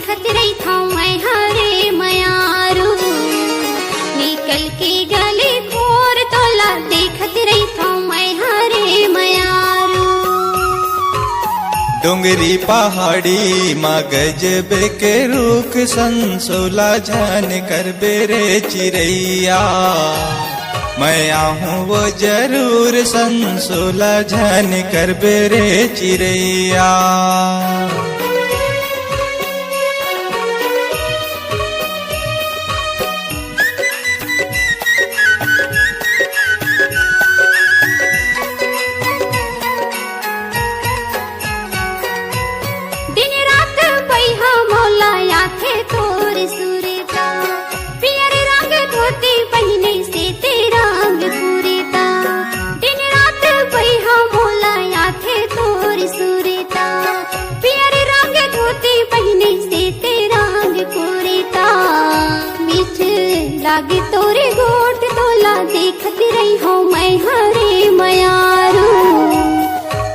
देखत रही था मैं हरे मयारू निकल के गले खोर तोला देखत रही था मैं हरे मयारू। डोंगरी पहाड़ी माँ गजबे के रुख संसोला झन कर बेरे चिरैया मैं आहूँ वो जरूर संसोला झन कर बेरे चिरैया। दिन रात बैहा मौला याथे तोर सुरेता पियर रंग धोती पहने से तेरा अंग पूरेता। दिन रात बैहा मौला याथे तोर सुरेता पियर रंग धोती पहने से तेरा अंग पूरेता। मीठ लागे तोरे गोट तोला देखत रही हो मैं हरे मयारू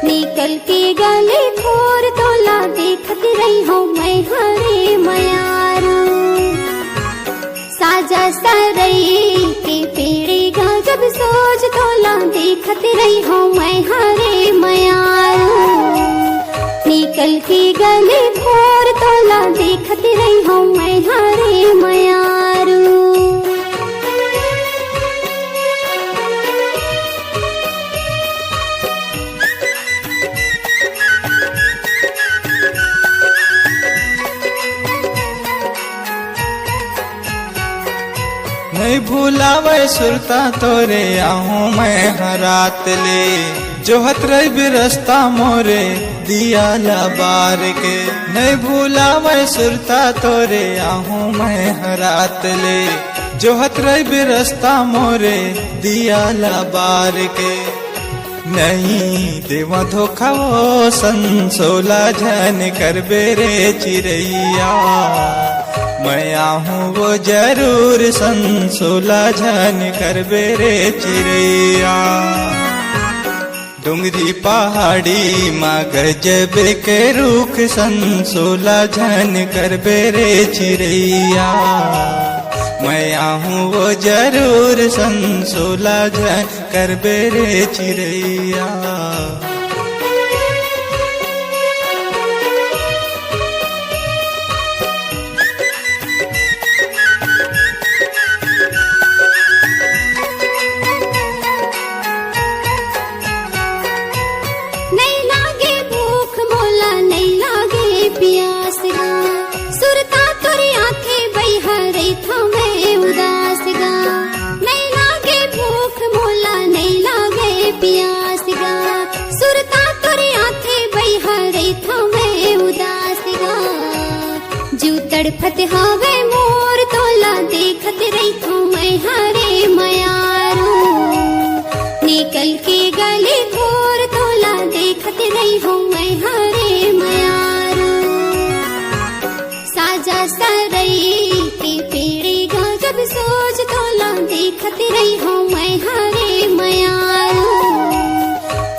निकल के गले खोर तोला देखत रही हो मैं हरे मयारू। साजा सरई के पेड़े गजब सोच तोला देखत रही हो मैं हरे मयारू निकल के गले खोर तोला देखत रही हो मैं हरे मयारू। नहीं भूलावे सुरता तोरे आहूँ मैं हरात ले जोहत रही बिरस्ता मोरे दिया बार के। नहीं भूलावे सुरता तोरे आहूँ मैं हरात ले जोहत रही बिरस्ता मोरे दिया बार के। नहीं देवा धोखा वो संसोला झन कर बेरे चिरैया मैं आहूँ वो जरूर संसोला झन कर बेरे चिरैया। डोंगरी पहाड़ी माँ गजबे के रुख संसोला झन कर बेरे चिरैया मैं आहूँ वो जरूर संसोला झन कर बेरे चिरैया। नहीं लागे भूख मोला नहीं लागे प्यास गा सुरता तोरी आंखें बैहा रही था मैं उदास गा। नहीं लागे भूख मोला नहीं लागे प्यास गा सुरता तोरी आंखें बैहा रही था मैं उदास गा। जू तड़फत हावे मोर तोला देखत रही था मैं हरे मयारू निकल के गले खोर तोला देखत रही हो मैं हरे मयारू। साजा सरई के पेड़े गजब सोच तोला देखत रही हो मैं हरे मयारू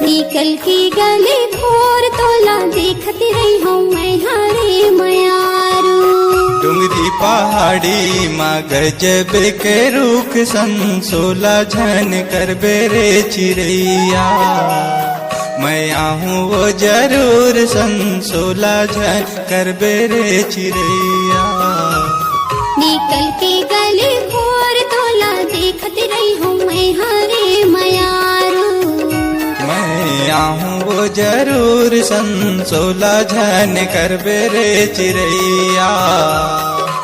निकल के गले खोर तोला देखत रही हो मैं हरे मयारू। डोंगरी पहाड़ी माँ गजबे के रुख संसोला झन कर बेरे चिरैया मैं आहूँ वो जरूर संसोला झन कर बेरे चिरैया। निकल के गले खोर तोला देखत रही हूँ मैं हरे मयारू मैं आहूँ वो जरूर संसोला झन कर बेरे चिरैया।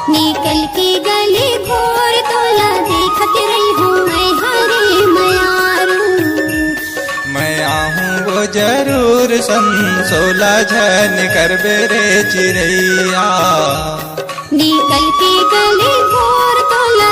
निकल के गले खोर तोला देखत रही हूँ मैं हरे मयारू मैं आहूँ वो जरूर संसोला झन कर बेरे चिरैया। निकल के गले खोर तोला